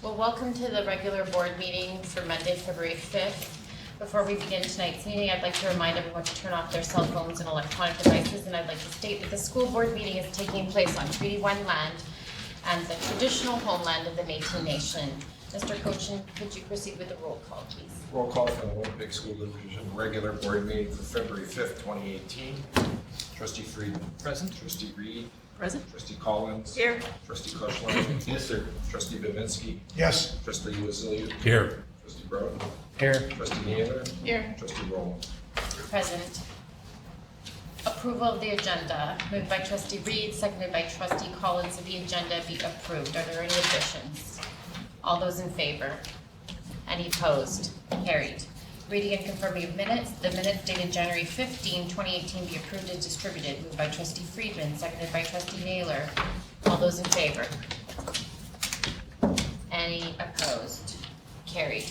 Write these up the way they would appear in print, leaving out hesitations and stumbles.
Well, welcome to the regular board meeting for Monday, February 5th. Before we begin tonight's meeting, I'd like to remind everyone to turn off their cell phones and electronic devices, and I'd like to state that the school board meeting is taking place on Treaty 1 land and the traditional homeland of the Métis Nation. Mr. Cochin, could you proceed with the roll call, please? Roll call for the Winnipeg School Division regular board meeting for February 5th, 2018. Trustee Friedman. Present. Trustee Reed. Present. Trustee Collins. Here. Trustee Koshland. Yes, sir. Trustee Bavinski. Yes. Trustee Wasilou. Here. Trustee Broughton. Here. Trustee Naylor. Here. Trustee Rollins. Present. Approval of the agenda, moved by Trustee Reed, seconded by Trustee Collins, that the agenda be approved. Are there any additions? All those in favor? Any opposed? Carried. Reading and confirming of minutes. The minutes dated January 15, 2018 be approved and distributed. Moved by Trustee Friedman, seconded by Trustee Naylor. All those in favor? Any opposed? Carried.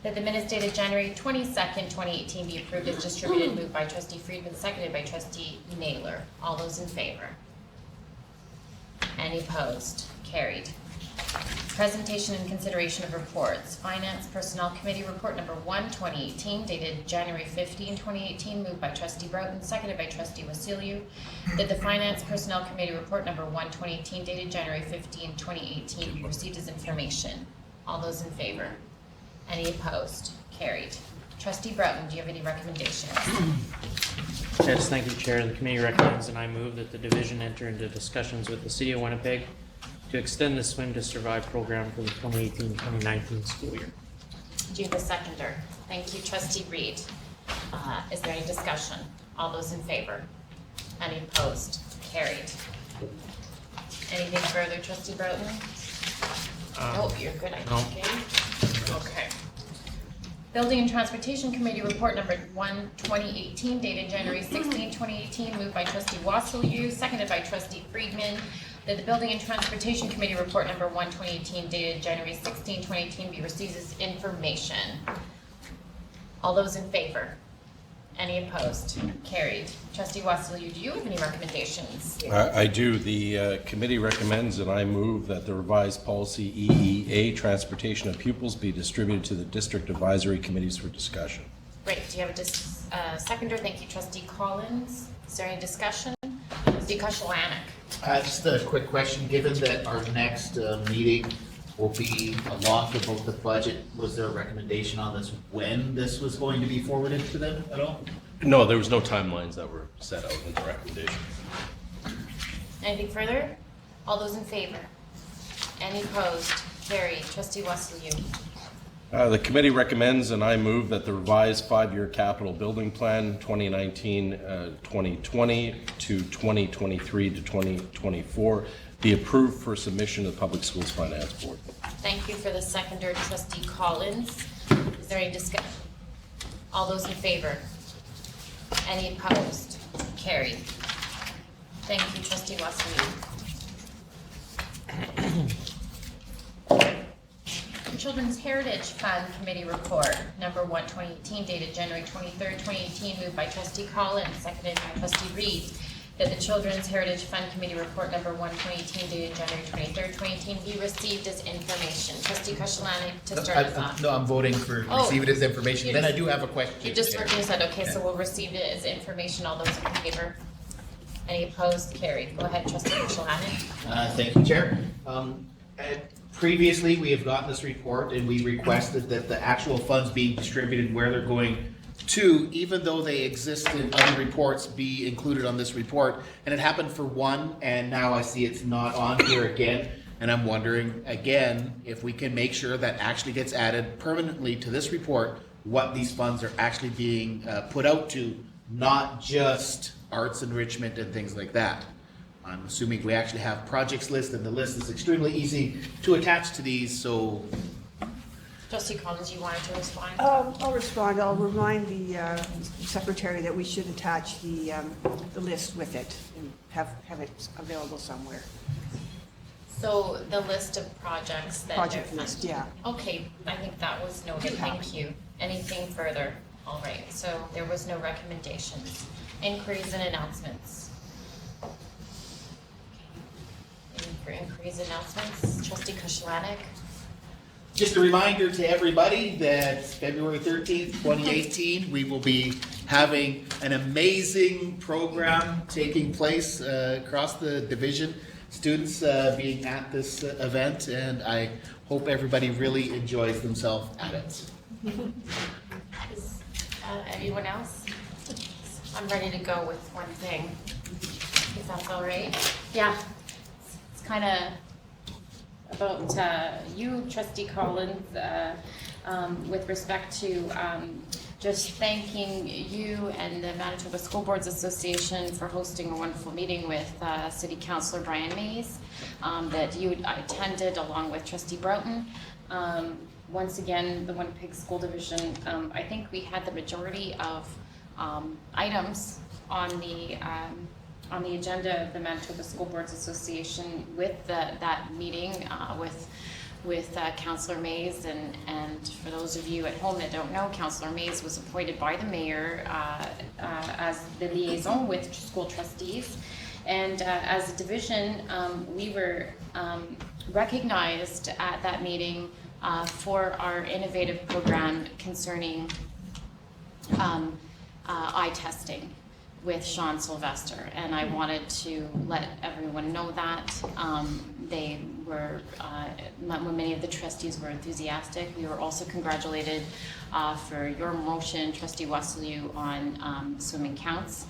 That the minutes dated January 22nd, 2018 be approved as distributed. Moved by Trustee Friedman, seconded by Trustee Naylor. All those in favor? Any opposed? Carried. Presentation and consideration of reports. Finance Personnel Committee Report number 1, 2018, dated January 15, 2018, moved by Trustee Broughton, seconded by Trustee Wasilou. That the Finance Personnel Committee Report number 1, 2018, dated January 15, 2018, be received as information. All those in favor? Any opposed? Carried. Trustee Broughton, do you have any recommendations? Yes, thank you, Chair. The committee recommends and I move that the division enter into discussions with the City of Winnipeg to extend the Swim to Survive program for the 2018-2019 school year. Do you have a seconder? Thank you, Trustee Reed. Is there any discussion? All those in favor? Any opposed? Carried. Anything further, Trustee Broughton? Oh, you're good, I think. Okay. Building and Transportation Committee Report number 1, 2018, dated January 16, 2018, moved by Trustee Wasilou, seconded by Trustee Friedman. That the Building and Transportation Committee Report number 1, 2018, dated January 16, 2018, be received as information. All those in favor? Any opposed? Carried. Trustee Wasilou, do you have any recommendations? I do. The committee recommends and I move that the revised policy EEA, transportation of pupils, be distributed to the district advisory committees for discussion. Great. Do you have a seconder? Thank you, Trustee Collins. Is there any discussion? Trustee Koshland. Just a quick question, given that our next meeting will be along about the budget, was there a recommendation on this, when this was going to be forwarded to them at all? No, there was no timelines that were set out in the recommendation. Anything further? All those in favor? Any opposed? Carried. Trustee Wasilou. The committee recommends and I move that the revised 5-year capital building plan 2019-2020 to 2023 to 2024 be approved for submission to the Public Schools Finance Board. Thank you for the seconder, Trustee Collins. Is there any discussion? All those in favor? Any opposed? Carried. Thank you, Trustee Wasilou. Children's Heritage Fund Committee Report, number 1, 2018, dated January 23rd, 2018, moved by Trustee Collins, seconded by Trustee Reed. That the Children's Heritage Fund Committee Report, number 1, 2018, dated January 23rd, 2018, be received as information. Trustee Koshland, to start us off. No, I'm voting for receive it as information. Then I do have a question. You just said, okay, so we'll receive it as information. All those in favor? Any opposed? Carried. Go ahead, Trustee Koshland. Thank you, Chair. Previously, we have gotten this report and we requested that the actual funds being distributed, where they're going to, even though they exist in other reports, be included on this report. And it happened for one, and now I see it's not on here again. And I'm wondering, again, if we can make sure that actually gets added permanently to this report, what these funds are actually being put out to, not just arts enrichment and things like that. I'm assuming we actually have projects list, and the list is extremely easy to attach to these, so. Trustee Collins, you wanted to respond? I'll respond. I'll remind the secretary that we should attach the list with it and have it available somewhere. So the list of projects that Project they're list, funding. yeah. Okay, I think that was noted. Thank you. Anything further? All right, so there was no recommendations. Inquiries and announcements. For inquiries announcements, Trustee Koshland. Just a reminder to everybody that February 13th, 2018, we will be having an amazing program taking place across the division. Students being at this event, and I hope everybody really enjoys themselves at it. Is, anyone else? I'm ready to go with one thing, if that's all right. Yeah, it's kind of about you, Trustee Rollins, with respect to just thanking you and the Manitoba School Boards Association for hosting a wonderful meeting with City Councillor Brian Mays that you attended along with Trustee Broughton. Once again, the Winnipeg School Division, I think we had the majority of items on the agenda of the Manitoba School Boards Association with that meeting with Councillor Mays, and for those of you at home that don't know, Councillor Mays was appointed by the mayor as the liaison with school trustees, and as a division, we were recognized at that meeting for our innovative program concerning eye testing with Sean Sylvester, and I wanted to let everyone know that. They were, many of the trustees were enthusiastic. We were also congratulated for your motion, Trustee Wassiliou, on swimming counts.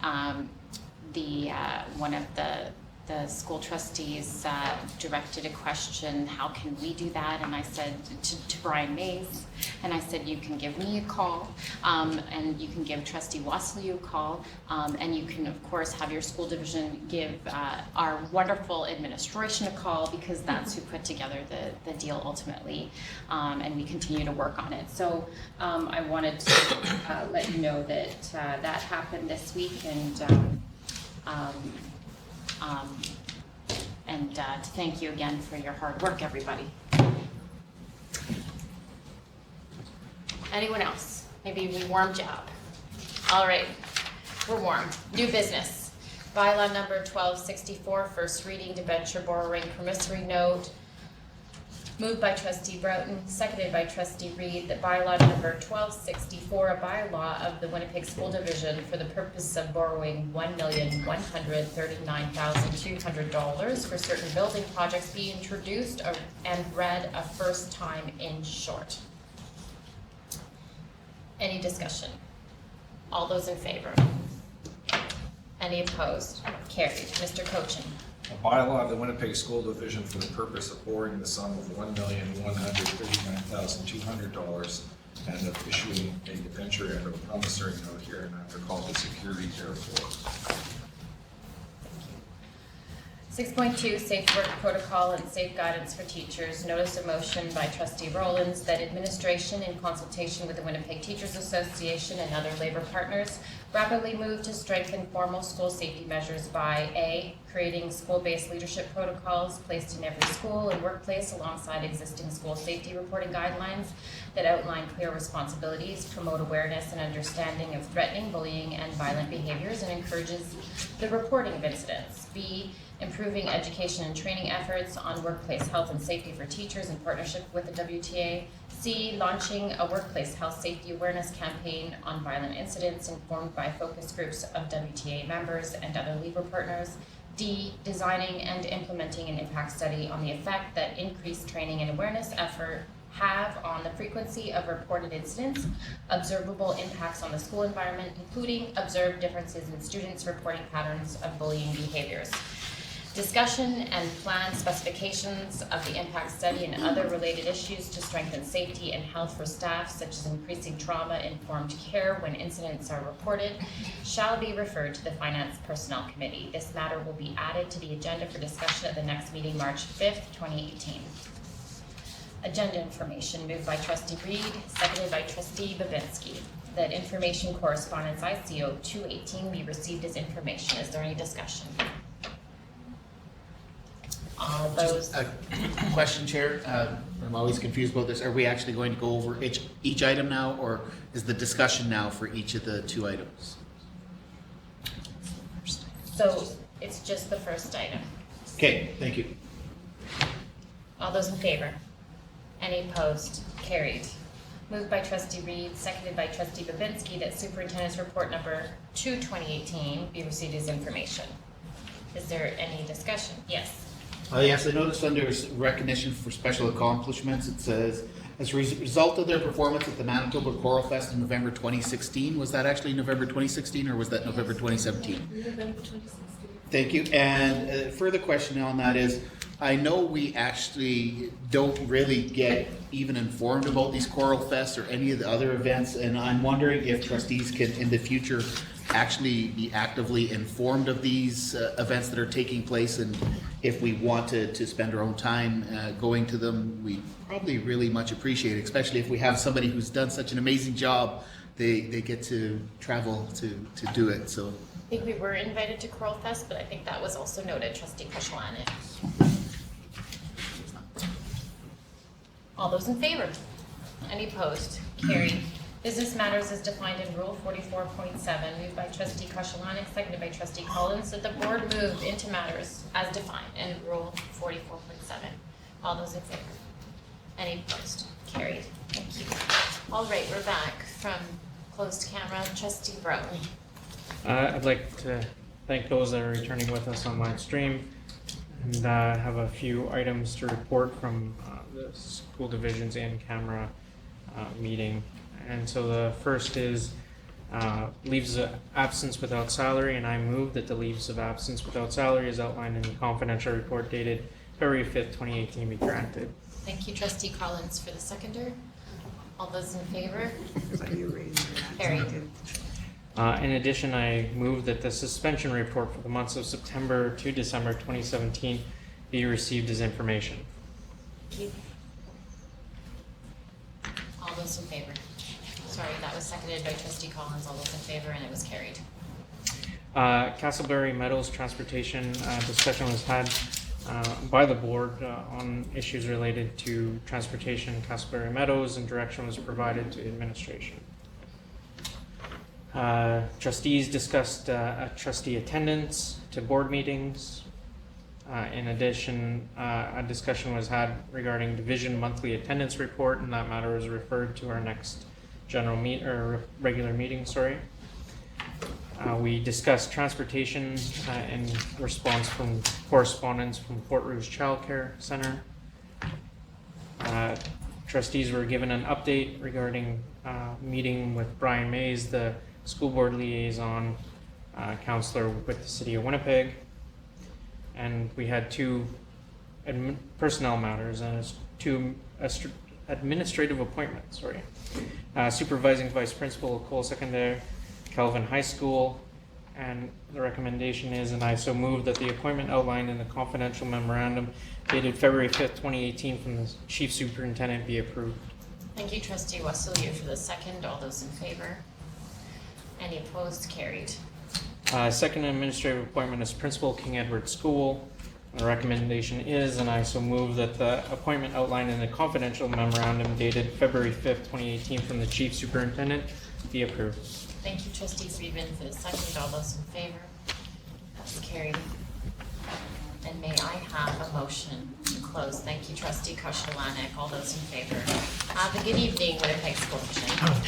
One of the school trustees directed a question, how can we do that? And I said to Brian Mays, and I said, you can give me a call, and you can give Trustee Wassiliou a call, and you can, of course, have your school division give our wonderful administration a call, because that's who put together the deal ultimately, and we continue to work on it. So I wanted to let you know that that happened this week, and to thank you again for your hard work, everybody. Anyone else? Maybe we warmed you up. All right, we're warm. New business. Bylaw number 1264, first reading, debenture borrowing promissory note. Moved by Trustee Broughton, seconded by Trustee Reed, that bylaw number 1264, a bylaw of the Winnipeg School Division for the purpose of borrowing $1,139,200 for certain building projects, be introduced and read a first time in short. Any discussion? All those in favor? Any opposed? Carried. Mr. Cochin. A bylaw of the Winnipeg School Division for the purpose of borrowing the sum of $1,139,200 and of issuing a debenture and a promissory note here and after called the security therefore. 6.2, Safe Work Protocol and Safe Guidance for Teachers. Notice of motion by Trustee Rollins that administration, in consultation with the Winnipeg Teachers Association and other labor partners, rapidly move to strengthen formal school safety measures by A, creating school-based leadership protocols placed in every school and workplace alongside existing school safety reporting guidelines that outline clear responsibilities, promote awareness and understanding of threatening, bullying, and violent behaviors, and encourages the reporting of incidents. B, improving education and training efforts on workplace health and safety for teachers in partnership with the WTA. C, launching a workplace health safety awareness campaign on violent incidents informed by focus groups of WTA members and other labor partners. D, designing and implementing an impact study on the effect that increased training and awareness effort have on the frequency of reported incidents, observable impacts on the school environment, including observed differences in students' reporting patterns of bullying behaviors. Discussion and plan specifications of the impact study and other related issues to strengthen safety and health for staff, such as increasing trauma-informed care when incidents are reported, shall be referred to the Finance Personnel Committee. This matter will be added to the agenda for discussion at the next meeting, March 5th, 2018. Agenda information moved by Trustee Reed, seconded by Trustee Babinski. That information correspondence ICO 218 be received as information. Is there any discussion? All those. A question, Chair. I'm always confused about this. Are we actually going to go over each item now, or is the discussion now for each of the two items? So it's just the first item. Okay, thank you. All those in favor? Any opposed? Carried. Moved by trustee Reed, seconded by trustee Babinski, that superintendent's report number 2, 2018 be received as information. Is there any discussion? Yes. Yes, I noticed under recognition for special accomplishments, it says, as a result of their performance at the Manitoba Choral Fest in November 2016, was that actually November 2016 or was that November 2017? November 2016. Thank you. And a further question on that is, I know we actually don't really get even informed about these choral fests or any of the other events, and I'm wondering if trustees can, in the future, actually be actively informed of these events that are taking place, and if we want to spend our own time going to them, we probably really much appreciate it, especially if we have somebody who's done such an amazing job, they get to travel to do it, so. I think we were invited to Choral Fest, but I think that was also noted, trustee Koshlanek. All those in favor? Any opposed? Carried. Business matters as defined in Rule 44.7, moved by trustee Koshlanek, seconded by trustee Rollins, that the board move into matters as defined in Rule 44.7. All those in favor? Any opposed? Carried. Thank you. All right, we're back from closed camera. Trustee Brown. I'd like to thank those that are returning with us on live stream, and have a few items to report from the school division's in-camera meeting. And so the first is leaves of absence without salary, and I move that the leaves of absence without salary as outlined in the confidential report dated February 5th, 2018 be granted. Thank you, trustee Collins, for the seconder. All those in favor? So you raised your Carried. hand. In addition, I move that the suspension report for the months of September to December 2017 be received as information. Thank you. All those in favor? Sorry, that was seconded by trustee Collins. All those in favor, and it was carried. Castleberry Meadows Transportation discussion was had by the board on issues related to transportation in Castleberry Meadows, and direction was provided to administration. Trustees discussed trustee attendance to board meetings. In addition, a discussion was had regarding division monthly attendance report, and that matter is referred to our next regular meeting. We discussed transportation in response from correspondence from Fort Rouge Child Care Center. Trustees were given an update regarding meeting with Brian Mays, the school board liaison counselor with the city of Winnipeg. And we had two personnel matters and two administrative appointments, supervising vice principal Cole Secondary, Calvin High School, and the recommendation is, and I so move, that the appointment outlined in the confidential memorandum dated February 5th, 2018 from the chief superintendent be approved. Thank you, trustee Wasilou, for the second. All those in favor? Any opposed? Carried. Second administrative appointment is Principal King Edward School. The recommendation is, and I so move, that the appointment outlined in the confidential memorandum dated February 5th, 2018 from the Chief Superintendent be approved. Thank you, trustee Friedman, for the second. All those in favor? That's carried. And may I have a motion to close? Thank you, trustee Koshlanek. All those in favor? Have a good evening, Winnipeg School Division.